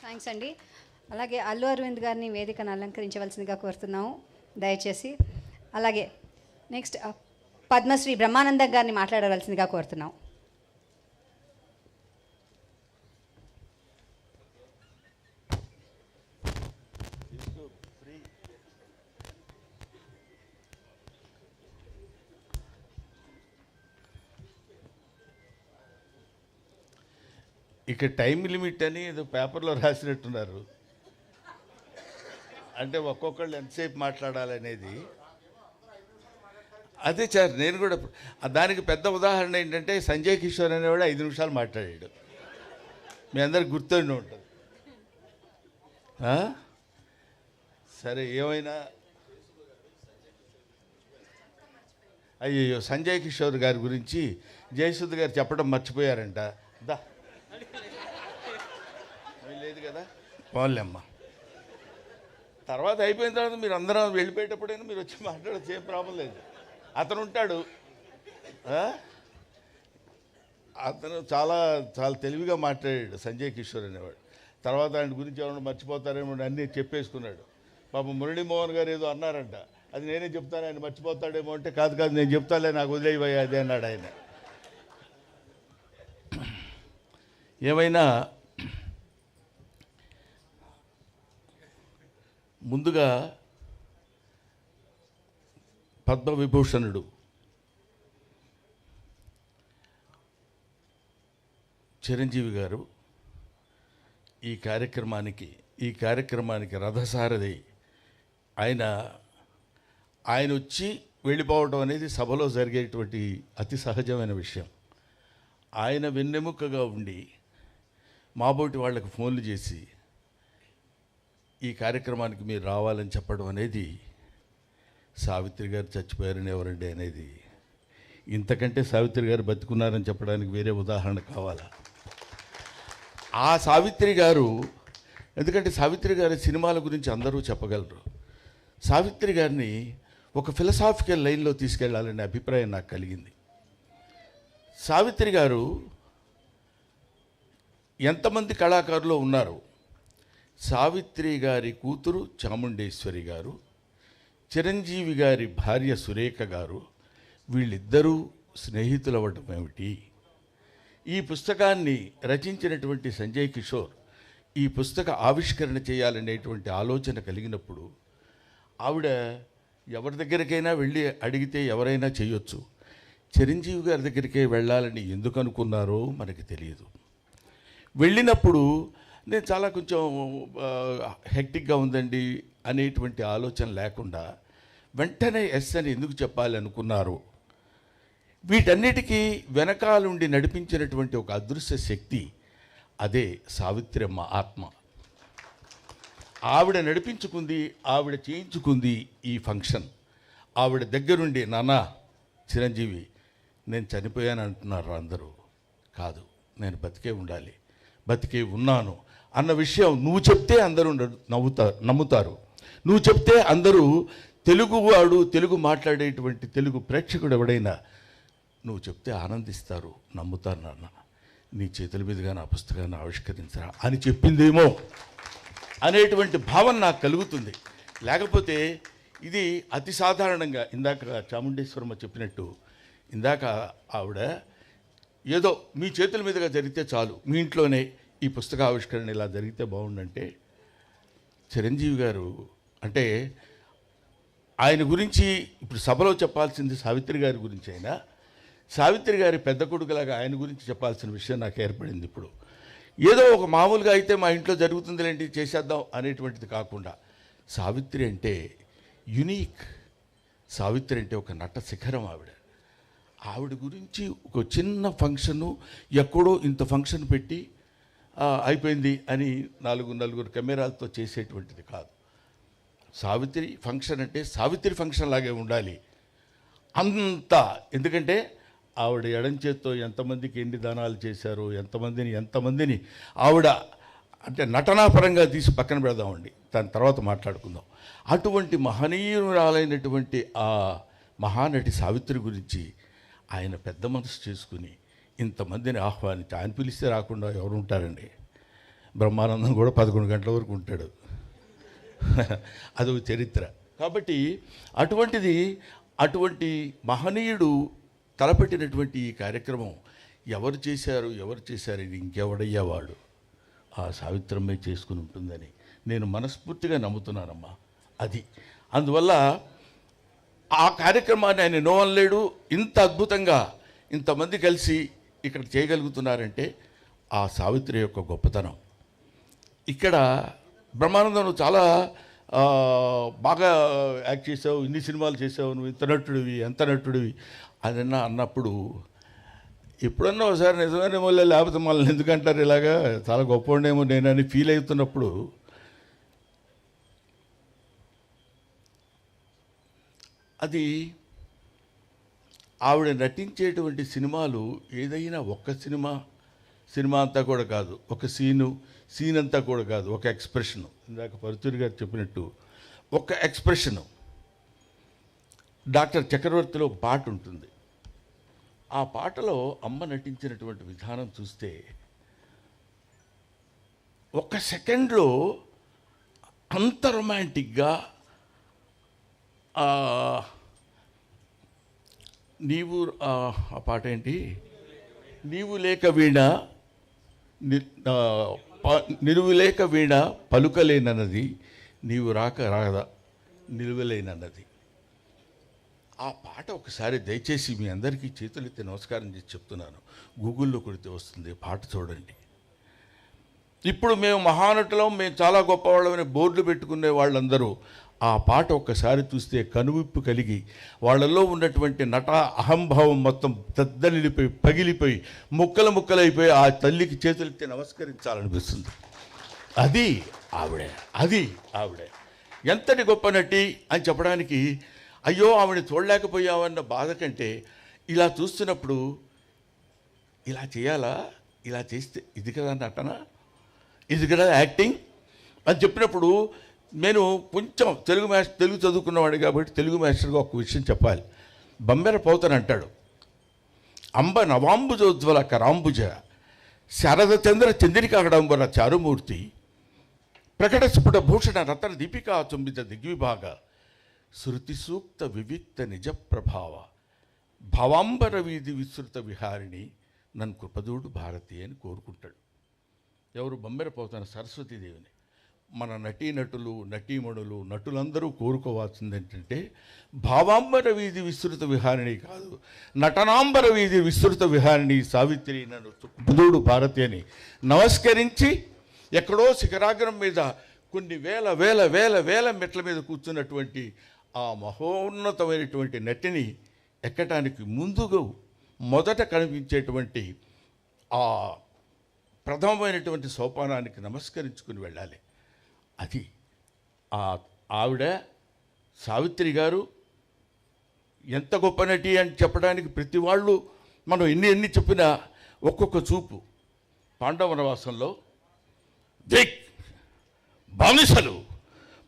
Thanks అండి. అలాగే అల్లు అరవింద్ గారిని వేదికను అలంకరించవలసిందిగా కోరుతున్నాము దయచేసి. అలాగే నెక్స్ట్ పద్మశ్రీ బ్రహ్మానందం గారిని మాట్లాడవలసిందిగా కోరుతున్నాం. ఇక టైం లిమిట్ అని ఏదో పేపర్లో రాసినట్టున్నారు. అంటే ఒక్కొక్కళ్ళు ఎంతసేపు మాట్లాడాలనేది. అదే సార్, నేను కూడా దానికి పెద్ద ఉదాహరణ ఏంటంటే సంజయ్ కిషోర్ అనేవాడు 5 నిమిషాలు మాట్లాడాడు. మీ అందరికి గుర్తుండి ఉంటుంది. సరే, ఏమైనా అయ్యో సంజయ్ కిషోర్ గారి గురించి జయసుధ గారు చెప్పడం మర్చిపోయారంట. దా లేదు కదా, పోన్లేమ్మా. తర్వాత అయిపోయిన తర్వాత మీరు అందరం వెళ్ళిపోయేటప్పుడైనా మీరు వచ్చి మాట్లాడచ్చు, ఏం ప్రాబ్లం లేదు. అతను ఉంటాడు, అతను చాలా చాలా తెలివిగా మాట్లాడాడు సంజయ్ కిషోర్ అనేవాడు. తర్వాత ఆయన గురించి ఎవరైనా మర్చిపోతారేమో అన్నీ చెప్పేసుకున్నాడు. పాపం మురళీమోహన్ గారు ఏదో అన్నారంట, అది నేనే చెప్తాను ఆయన మర్చిపోతాడేమో అంటే, కాదు కాదు నేను చెప్తాలే, నాకు వదిలేయబోయే అదే అన్నాడు ఆయన. ఏమైనా ముందుగా పద్మవిభూషణుడు చిరంజీవి గారు ఈ కార్యక్రమానికి రథసారథి. ఆయన వచ్చి వెళ్ళిపోవడం అనేది సభలో జరిగేటువంటి అతి సహజమైన విషయం. ఆయన వెన్నెముకగా ఉండి మాబోటి వాళ్ళకి ఫోన్లు చేసి ఈ కార్యక్రమానికి మీరు రావాలని చెప్పడం అనేది, సావిత్రి గారు చచ్చిపోయారని ఎవరండి అనేది, ఇంతకంటే సావిత్రి గారు బతుకున్నారని చెప్పడానికి వేరే ఉదాహరణ కావాలా? ఆ సావిత్రి గారు, ఎందుకంటే సావిత్రి గారి సినిమాల గురించి అందరూ చెప్పగలరు. సావిత్రి గారిని ఒక ఫిలసాఫికల్ లైన్లో తీసుకెళ్లాలనే అభిప్రాయం నాకు కలిగింది. సావిత్రి గారు ఎంతమంది కళాకారులు ఉన్నారు? సావిత్రి గారి కూతురు చాముండేశ్వరి గారు, చిరంజీవి గారి భార్య సురేఖ గారు, వీళ్ళిద్దరూ స్నేహితులు అవ్వటం ఏమిటి? ఈ పుస్తకాన్ని రచించినటువంటి సంజయ్ కిషోర్ ఈ పుస్తక ఆవిష్కరణ చేయాలనేటువంటి ఆలోచన కలిగినప్పుడు ఆవిడ ఎవరి దగ్గరికైనా వెళ్ళి అడిగితే ఎవరైనా చేయొచ్చు. చిరంజీవి గారి దగ్గరికే వెళ్ళాలని ఎందుకు అనుకున్నారో మనకి తెలియదు. వెళ్ళినప్పుడు నేను చాలా కొంచెం హెక్టిక్గా ఉందండి అనేటువంటి ఆలోచన లేకుండా వెంటనే ఎస్ అని ఎందుకు చెప్పాలి అనుకున్నారు? వీటన్నిటికీ వెనకాలుండి నడిపించినటువంటి ఒక అదృశ్య శక్తి, అదే సావిత్రమ్మ ఆత్మ. ఆవిడ నడిపించుకుంది, ఆవిడ చేయించుకుంది ఈ ఫంక్షన్. ఆవిడ దగ్గరుండి, నాన్న చిరంజీవి నేను చనిపోయాను అంటున్నారు అందరూ. కాదు, నేను బతికే ఉండాలి, బతికే ఉన్నాను అన్న విషయం నువ్వు చెప్తే అందరూ నమ్ముతారు. నువ్వు చెప్తే అందరూ, తెలుగువాడు, తెలుగు మాట్లాడేటువంటి తెలుగు ప్రేక్షకుడు ఎవడైనా నువ్వు చెప్తే ఆనందిస్తారు, నమ్ముతారు. నాన్న నీ చేతుల మీదుగా నా పుస్తకాన్ని ఆవిష్కరించరా అని చెప్పిందేమో అనేటువంటి భావన నాకు కలుగుతుంది. లేకపోతే ఇది అతి సాధారణంగా ఇందాక చాముండేశ్వరమ్మ చెప్పినట్టు, ఇందాక ఆవిడ ఏదో మీ చేతుల మీదుగా జరిగితే చాలు, మీ ఇంట్లోనే ఈ పుస్తక ఆవిష్కరణ ఇలా జరిగితే బాగుండంటే, చిరంజీవి గారు అంటే ఆయన గురించి ఇప్పుడు సభలో చెప్పాల్సింది సావిత్రి గారి గురించి అయినా, సావిత్రి గారి పెద్ద కొడుకులాగా ఆయన గురించి చెప్పాల్సిన విషయం నాకు ఏర్పడింది. ఇప్పుడు ఏదో ఒక మామూలుగా అయితే మా ఇంట్లో జరుగుతుందిలేంటి చేసేద్దాం అనేటువంటిది కాకుండా, సావిత్రి అంటే యునీక్. సావిత్రి అంటే ఒక నట శిఖరం. ఆవిడ గురించి ఒక చిన్న ఫంక్షను, ఎక్కడో ఇంత ఫంక్షన్ పెట్టి అయిపోయింది అని నలుగురు కెమెరాలతో చేసేటువంటిది కాదు. సావిత్రి ఫంక్షన్ అంటే సావిత్రి ఫంక్షన్ లాగే ఉండాలి అంతా. ఎందుకంటే ఆవిడ ఎడం చేత్తో ఎంతమందికి ఎన్ని దానాలు చేశారో, ఎంతమందిని ఆవిడ అంటే నటనాపరంగా తీసి పక్కన పెడదామండి, దాని తర్వాత మాట్లాడుకుందాం. అటువంటి మహనీయురాలైనటువంటి ఆ మహానటి సావిత్రి గురించి ఆయన పెద్ద మనసు చేసుకుని ఇంతమందిని ఆహ్వానించి, ఆయన పిలిస్తే రాకుండా ఎవరు ఉంటారండి? బ్రహ్మానందం కూడా 11 గంటల వరకు ఉంటాడు. అదొక చరిత్ర. కాబట్టి అటువంటి మహనీయుడు తలపెట్టినటువంటి ఈ కార్యక్రమం ఎవరు చేశారు ఇది ఇంకెవడయ్యా వాడు? ఆ సావిత్రమ్మే చేసుకుని ఉంటుందని నేను మనస్ఫూర్తిగా నమ్ముతున్నానమ్మా. అది అందువల్ల ఆ కార్యక్రమాన్ని ఆయన నోవనలేడు. ఇంత అద్భుతంగా ఇంతమంది కలిసి ఇక్కడ చేయగలుగుతున్నారంటే ఆ సావిత్రి యొక్క గొప్పతనం. ఇక్కడ బ్రహ్మానందం నువ్వు చాలా బాగా యాక్ట్ చేసావు, ఇన్ని సినిమాలు చేసావు, నువ్వు ఇంత నటుడివి, ఎంత నటుడివి అని అన్నప్పుడు ఎప్పుడన్నా ఒకసారి నిజమైన మళ్ళీ లేకపోతే మళ్ళీ ఎందుకంటారు ఇలాగా, చాలా గొప్పవాడేమో నేనని ఫీల్ అవుతున్నప్పుడు అది ఆవిడ నటించేటువంటి సినిమాలు ఏదైనా ఒక్క సినిమా అంతా కూడా కాదు, ఒక సీన్ అంతా కూడా కాదు, ఒక ఎక్స్ప్రెషను. ఇందాక పరుచూరి గారు చెప్పినట్టు ఒక ఎక్స్ప్రెషను. డాక్టర్ చక్రవర్తిలో ఒక పాట ఉంటుంది. ఆ పాటలో అమ్మ నటించినటువంటి విధానం చూస్తే ఒక్క సెకండ్లో అంత రొమాంటిక్గా నీవు ఆ పాట ఏంటి, నీవు లేక వీణ నిలువు లేక వీణ పలుకలేనన్నది, నీవు రాదా నిలువలేనన్నది. ఆ పాట ఒకసారి దయచేసి మీ అందరికీ చేతులెత్తి నమస్కారం చేసి చెప్తున్నాను, గూగుల్లో కొడితే వస్తుంది, పాట చూడండి. ఇప్పుడు మేము మహానటులం, మేము చాలా గొప్పవాళ్ళమని బోర్డులు పెట్టుకునే వాళ్ళందరూ ఆ పాట ఒక్కసారి చూస్తే కనువిప్పు కలిగి వాళ్ళల్లో ఉన్నటువంటి నట అహంభావం మొత్తం దద్దలిపోయి పగిలిపోయి ముక్కలైపోయి ఆ తల్లికి చేతులెత్తి నమస్కరించాలనిపిస్తుంది. అది ఆవిడే ఎంతటి గొప్ప నటి అని చెప్పడానికి, అయ్యో ఆవిడ చూడలేకపోయామన్న బాధ కంటే ఇలా చూస్తున్నప్పుడు ఇలా చేయాలా, ఇలా చేస్తే ఇది కదా నటన, ఇది కదా యాక్టింగ్ అని చెప్పినప్పుడు నేను కొంచెం తెలుగు చదువుకున్నవాడు కాబట్టి తెలుగు మాస్టర్గా ఒక విషయం చెప్పాలి. బమ్మెర పోతన అంటాడు, అంబ నవాంబుజోజ్వల కరాంబుజ శారద చంద్ర చంద్రికాగడంబర చారుమూర్తి ప్రకట స్ఫుట భూషణ రతన దీపికా చుంబిత దిగ్విభాగ శృతి సూక్త వివిక్త నిజ ప్రభావ భవాంబర వీధి విస్తృత విహారిణి నన్ను కృపదూడు భారతి అని కోరుకుంటాడు. ఎవరు? బమ్మెర పోతన సరస్వతీదేవిని. మన నటీనటులు నటీమణులు నటులందరూ కోరుకోవాల్సింది ఏంటంటే భావాంబర వీధి విస్తృత విహారిణి కాదు, నటనాంబర వీధి విస్తృత విహారిణి సావిత్రి నన్ను కృపదూడు భారతి అని నమస్కరించి ఎక్కడో శిఖరాగ్రం మీద కొన్ని వేల వేల వేల వేల మెట్ల మీద కూర్చున్నటువంటి ఆ మహోన్నతమైనటువంటి నటిని ఎక్కటానికి ముందుగా మొదట కనిపించేటువంటి ఆ ప్రథమమైనటువంటి సోపానానికి నమస్కరించుకుని వెళ్ళాలి. అది ఆవిడ సావిత్రి గారు ఎంత గొప్ప నటి అని చెప్పడానికి ప్రతి వాళ్ళు మనం ఎన్ని చెప్పినా ఒక్కొక్క చూపు. పాండవనవాసంలో దిక్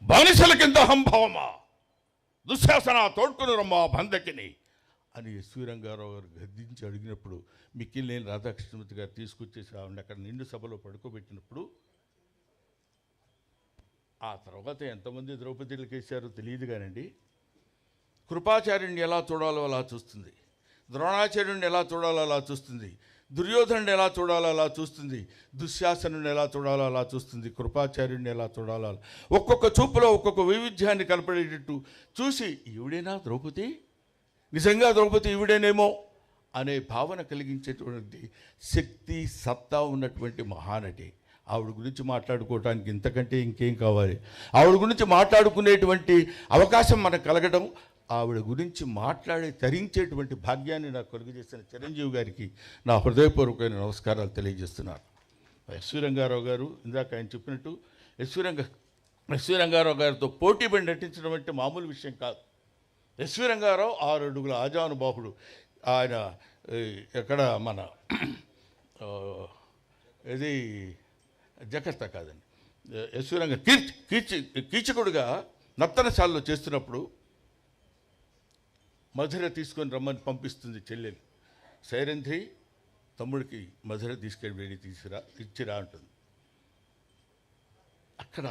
బానిసల కింద అహంభావమా దుశ్శాసన తోడ్కొని రమ్మా బంధకిని అని ఎస్వి రంగారావు గారు గద్దించి అడిగినప్పుడు మిక్కిలేని రాధాకృష్ణమూర్తి గారు తీసుకొచ్చేసి ఆవిడ అక్కడ నిండు సభలో పడుకోబెట్టినప్పుడు ఆ తర్వాత ఎంతమంది ద్రౌపదీలకు వేశారో తెలియదు కానండి, కృపాచార్యుడిని ఎలా చూడాలో అలా చూస్తుంది, ద్రోణాచార్యుడిని ఎలా చూడాలో అలా చూస్తుంది, దుర్యోధనుడిని ఎలా చూడాలో అలా చూస్తుంది, దుశ్శాసనుడిని ఎలా చూడాలో అలా చూస్తుంది, కృపాచార్యుడిని ఎలా చూడాలో అలా ఒక్కొక్క చూపులో ఒక్కొక్క వైవిధ్యాన్ని కనపడేటట్టు చూసి ఈవిడేనా ద్రౌపది, నిజంగా ద్రౌపది ఈవిడేనేమో అనే భావన కలిగించేటువంటి శక్తి సత్తా ఉన్నటువంటి మహానటి. ఆవిడ గురించి మాట్లాడుకోవడానికి ఇంతకంటే ఇంకేం కావాలి? ఆవిడ గురించి మాట్లాడుకునేటువంటి అవకాశం మనకు కలగడం, ఆవిడ గురించి తరించేటువంటి భాగ్యాన్ని నాకు కలుగజేసిన చిరంజీవి గారికి నా హృదయపూర్వకమైన నమస్కారాలు తెలియజేస్తున్నాను. ఎస్వి రంగారావు గారు ఇందాక ఆయన చెప్పినట్టు ఎస్వి రంగారావు గారితో పోటీపడి నటించడం అంటే మామూలు విషయం కాదు. ఎస్వి రంగారావు 6 అడుగుల ఆజానుబాహుడు. ఆయన ఎక్కడ మన ఇది జకర్తా కాదండి, ఎస్వి రంగ కీచకుడుగా నర్తనశాలలో చేస్తున్నప్పుడు మధుర తీసుకొని రమ్మని పంపిస్తుంది చెల్లెలు. సైరంధ్రి తమ్ముడికి మధుర తీసుకెళ్ళి వెళ్ళి ఇచ్చిరా అంటుంది. అక్కడ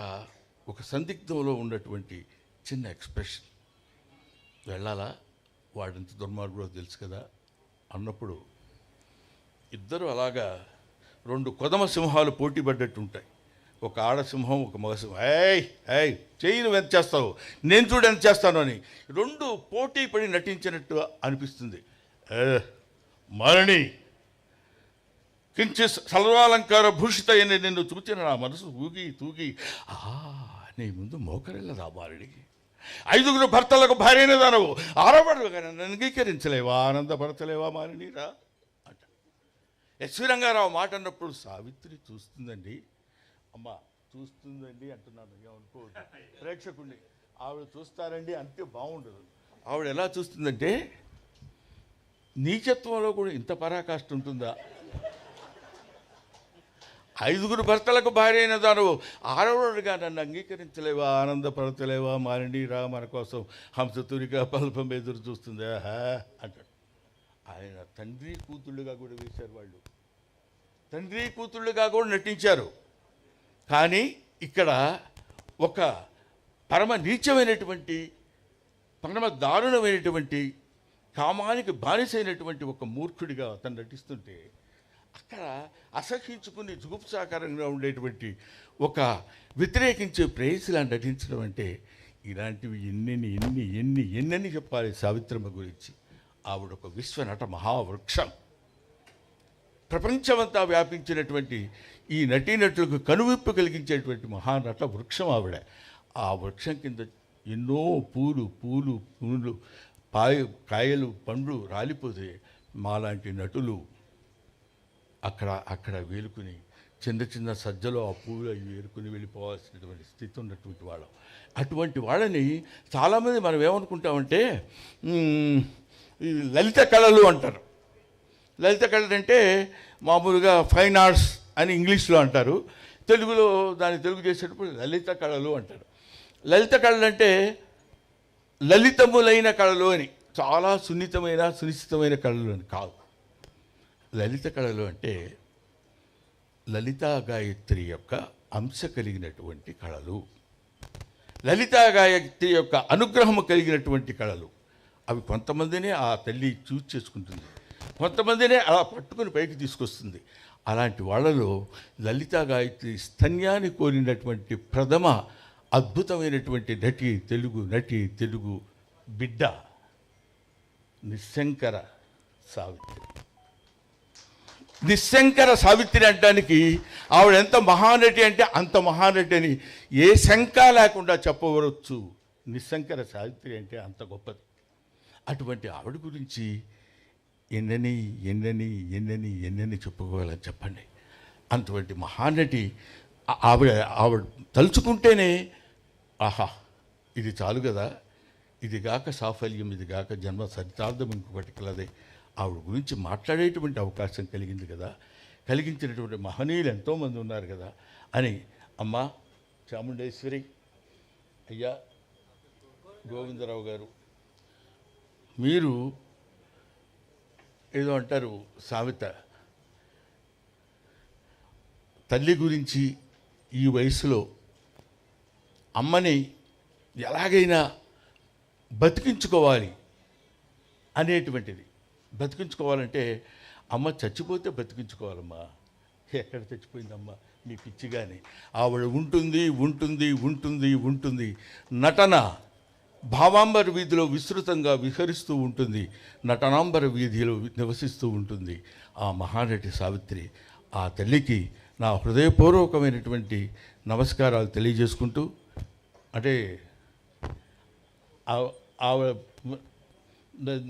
ఒక సందిగ్ధంలో ఉన్నటువంటి చిన్న ఎక్స్ప్రెషన్, వెళ్ళాలా, వాడింత దుర్మార్గుడో తెలుసు కదా అన్నప్పుడు ఇద్దరు అలాగా 2 కొదమ సింహాలు పోటీ పడ్డట్టు ఉంటాయి. ఒక ఆడసింహం, ఒక మగసింహం. ఏయ్ చెయ్యి, నువ్వు ఎంత చేస్తావు, నేను చూడు ఎంత చేస్తాను అని 2 పోటీ పడి నటించినట్టు అనిపిస్తుంది. మరణి కించిత్ సర్వాలంకార భూషిత అని నిన్ను చూచిన నా మనసు తూగి నీ ముందు మోకరిల్లదా మారణి, 5 భర్తలకు భార్యనే దానవు, 6 నన్ను అంగీకరించలేవా, ఆనందపరచలేవా మారణిరా అంట. ఎస్వి రంగారావు మాట అన్నప్పుడు సావిత్రి చూస్తుందండి, అమ్మ చూస్తుందండి అంటున్నాను, అనుకోవద్దు ప్రేక్షకుడిని. ఆవిడ చూస్తారండి అంతే బాగుండదు. ఆవిడ ఎలా చూస్తుందంటే, నీచత్వంలో కూడా ఇంత పరాకాష్ఠ ఉంటుందా, 5 భర్తలకు భార్య అయిన దాను 6వగా నన్ను అంగీకరించలేవా, ఆనందపరచలేవా మారణిరా, మన కోసం హంసతురిగా పల్పం ఎదురు చూస్తుందా అంటాడు. ఆయన తండ్రి కూతుళ్ళుగా కూడా వేశారు, వాళ్ళు తండ్రి కూతుళ్ళుగా కూడా నటించారు. కానీ ఇక్కడ ఒక పరమ నీచమైనటువంటి, పరమ దారుణమైనటువంటి, కామానికి బానిసైనటువంటి ఒక మూర్ఖుడిగా అతను నటిస్తుంటే, అక్కడ అసహించుకుని జుగుప్సాకరంగా ఉండేటువంటి ఒక వ్యతిరేకించే ప్రేయసిలా నటించడం అంటే, ఇలాంటివి ఎన్నెన్ని చెప్పాలి సావిత్రమ్మ గురించి. ఆవిడ ఒక విశ్వనట మహావృక్షం, ప్రపంచమంతా వ్యాపించినటువంటి ఈ నటీనటులకు కనువిప్పు కలిగించేటువంటి మహానట వృక్షం ఆవిడ. ఆ వృక్షం కింద ఎన్నో పూలు కాయలు పండ్లు రాలిపోతే మాలాంటి నటులు అక్కడ వేలుకుని చిన్న సజ్జలో ఆ పూలు అవి వేరుకుని వెళ్ళిపోవాల్సినటువంటి స్థితి ఉన్నటువంటి వాళ్ళం. అటువంటి వాళ్ళని చాలామంది మనం ఏమనుకుంటామంటే, ఈ లలిత కళలు అంటారు. లలిత కళలు అంటే మామూలుగా ఫైన్ ఆర్ట్స్ అని ఇంగ్లీష్లో అంటారు, తెలుగులో దాన్ని తెలుగు చేసేటప్పుడు లలిత కళలు అంటారు. లలిత కళలు అంటే లలితములైన కళలు అని, చాలా సునిశ్చితమైన కళలు అని కాదు. లలిత కళలు అంటే లలితా గాయత్రి యొక్క అంశ కలిగినటువంటి కళలు, లలితా గాయత్రి యొక్క అనుగ్రహము కలిగినటువంటి కళలు. అవి కొంతమందినే ఆ తల్లి చూజ్ చేసుకుంటుంది, కొంతమందినే అలా పట్టుకుని పైకి తీసుకొస్తుంది. అలాంటి వాళ్ళలో లలితా గాయత్రి స్తన్యాన్ని కోరినటువంటి ప్రథమ అద్భుతమైనటువంటి తెలుగు బిడ్డ నిశంకర సావిత్రి. నిశంకర సావిత్రి అనడానికి ఆవిడ ఎంత మహానటి అంటే అంత మహానటి అని ఏ శంక లేకుండా చెప్పవచ్చు. నిశంకర సావిత్రి అంటే అంత గొప్పది. అటువంటి ఆవిడ గురించి ఎన్నెన్ని చెప్పుకోవాలని చెప్పండి. అటువంటి మహానటి ఆవిడ తలుచుకుంటేనే ఆహా, ఇది చాలు కదా, ఇది గాక సాఫల్యం, ఇది గాక జన్మ సరితార్థం ఇంకొకటి కలదే. ఆవిడ గురించి మాట్లాడేటువంటి అవకాశం కలిగింది కదా, కలిగించినటువంటి మహనీయులు ఎంతోమంది ఉన్నారు కదా అని. అమ్మ చాముండేశ్వరి, అయ్యా గోవిందరావు గారు, మీరు ఏదో అంటారు సామెత, తల్లి గురించి ఈ వయసులో అమ్మని ఎలాగైనా బతికించుకోవాలి అనేటువంటిది. బతికించుకోవాలంటే అమ్మ చచ్చిపోతే బతికించుకోవాలమ్మా. ఎక్కడ చచ్చిపోయిందమ్మా మీ పిచ్చిగాని. ఆవిడ ఉంటుంది. నటన భావాంబర వీధిలో విస్తృతంగా విహరిస్తూ ఉంటుంది, నటనాంబర వీధిలో నివసిస్తూ ఉంటుంది ఆ మహానటి సావిత్రి. ఆ తల్లికి నా హృదయపూర్వకమైనటువంటి నమస్కారాలు తెలియజేసుకుంటూ, అంటే ఆవిడ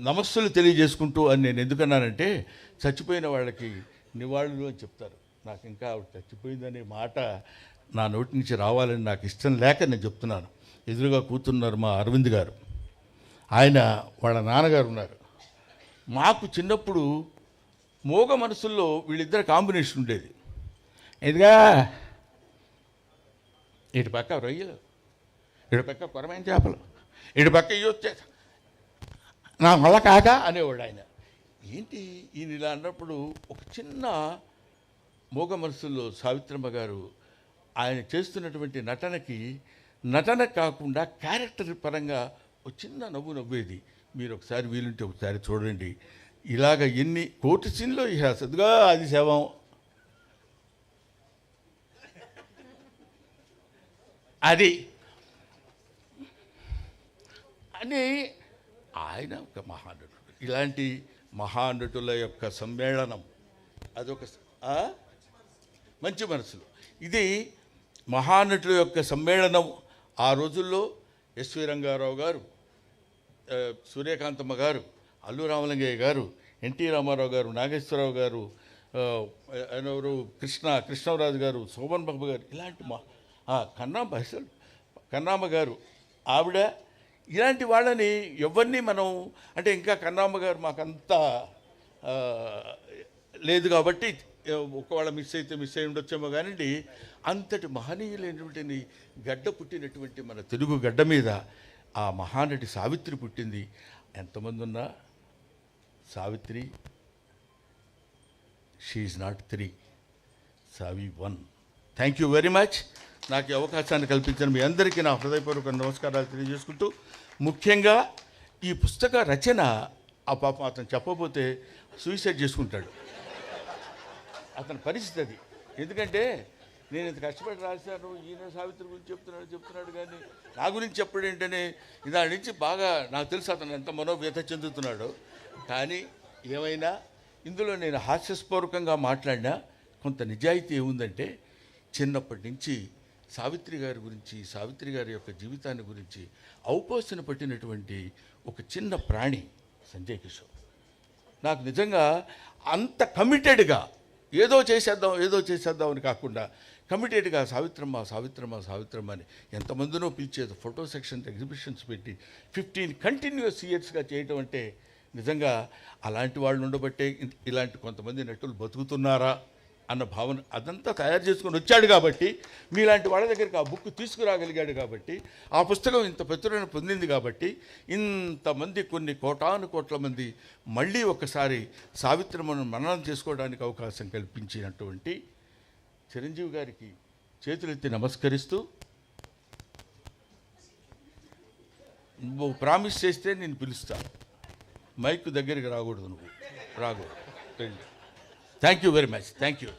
నమస్సులు తెలియజేసుకుంటూ అని నేను ఎందుకన్నానంటే, చచ్చిపోయిన వాళ్ళకి నివాళులు అని చెప్తారు. నాకు ఇంకా ఆవిడ చచ్చిపోయిందనే మాట నా నోటి నుంచి రావాలని నాకు ఇష్టం లేక నేను చెప్తున్నాను. ఎదురుగా కూతున్నారు మా అరవింద్ గారు, ఆయన వాళ్ళ నాన్నగారు ఉన్నారు. మాకు చిన్నప్పుడు మోగ మనసుల్లో వీళ్ళిద్దరు కాంబినేషన్ ఉండేది. ఇదిగా ఇటు పక్క రొయ్యలు, ఇటు పక్క కొరమైన చేపలు, ఇటు పక్క ఇవి వచ్చే నా వల్ల కాక అనేవాడు ఆయన. ఏంటి ఈయన ఇలా అన్నప్పుడు ఒక చిన్న మూగ మనసులో సావిత్రమ్మ గారు ఆయన చేస్తున్నటువంటి నటన కాకుండా క్యారెక్టర్ పరంగా ఒక చిన్న నవ్వు నవ్వేది. మీరు ఒకసారి వీలుంటే ఒకసారి చూడండి. ఇలాగ ఎన్ని కోటి సీన్లో ఇక సదుగా అది శవం అది అని ఆయన ఒక మహానటుడు. ఇలాంటి మహానటుల యొక్క సమ్మేళనం అదొక మంచి మనసులు. ఇది మహానటుల యొక్క సమ్మేళనం. ఆ రోజుల్లో ఎస్వి రంగారావు గారు, సూర్యకాంతమ్మ గారు, అల్లు రామలింగయ్య గారు, ఎన్టీ రామారావు గారు, నాగేశ్వరరావు గారు, ఎవరు కృష్ణరాజు గారు, శోభన్ బాబు గారు, ఇలాంటి కన్నామ్మ గారు ఆవిడ, ఇలాంటి వాళ్ళని ఎవరిని మనం అంటే ఇంకా కన్నామ్మ గారు మాకంతా లేదు కాబట్టి ఒకవేళ మిస్ అయి ఉండొచ్చేమో కానివ్వండి. అంతటి మహనీయులైనటువంటి గడ్డ పుట్టినటువంటి మన తెలుగు గడ్డ మీద ఆ మహానటి సావిత్రి పుట్టింది. ఎంతమంది ఉన్నా Savitri she is not 3, Savi 1. Thank you very much. నాకు ఈ అవకాశాన్ని కల్పించిన మీ అందరికీ నా హృదయపూర్వక నమస్కారాలు తెలియజేసుకుంటూ, ముఖ్యంగా ఈ పుస్తక రచన ఆ పాపం అతను చెప్పబోతే సూసైడ్ చేసుకుంటాడు. అతని పరిస్థితి అది. ఎందుకంటే నేను ఇంత కష్టపడి రాశాను, ఈయన సావిత్రి గురించి చెప్తున్నాడు కానీ నా గురించి చెప్పడం ఏంటనే దాని నుంచి బాగా నాకు తెలుసు అతను ఎంత మనోవ్యత చెందుతున్నాడో. కానీ ఏమైనా ఇందులో నేను హాస్యస్పూర్వకంగా మాట్లాడినా కొంత నిజాయితీ ఏముందంటే, చిన్నప్పటి నుంచి సావిత్రి గారి గురించి, సావిత్రి గారి యొక్క జీవితాన్ని గురించి ఔపోసన పట్టినటువంటి ఒక చిన్న ప్రాణి సంజయ్ కిషోర్. నాకు నిజంగా అంత కమిటెడ్గా ఏదో చేసేద్దాం అని కాకుండా కమిటెడ్గా సావిత్రమ్మ అని ఎంతమందినో పిలిచేది. ఫోటో సెక్షన్ ఎగ్జిబిషన్స్ పెట్టి 15 కంటిన్యూస్ ఇయర్స్గా చేయటం అంటే నిజంగా అలాంటి వాళ్ళు ఉండబట్టే ఇలాంటి కొంతమంది నటులు బతుకుతున్నారా అన్న భావన అదంతా తయారు చేసుకొని వచ్చాడు కాబట్టి, మీలాంటి వాళ్ళ దగ్గరికి ఆ బుక్ తీసుకురాగలిగాడు కాబట్టి, ఆ పుస్తకం ఇంత ప్రచురణ పొందింది కాబట్టి, ఇంతమంది కొన్ని కోట్ల మంది మళ్ళీ ఒకసారి సావిత్రమ్మను మననం చేసుకోవడానికి అవకాశం కల్పించినటువంటి చిరంజీవి గారికి చేతులెత్తి నమస్కరిస్తూ, నువ్వు ప్రామిస్ చేస్తే నేను పిలుస్తాను, మైక్ దగ్గరికి రాకూడదు, నువ్వు రాకూడదు. Thank you very much. Thank you.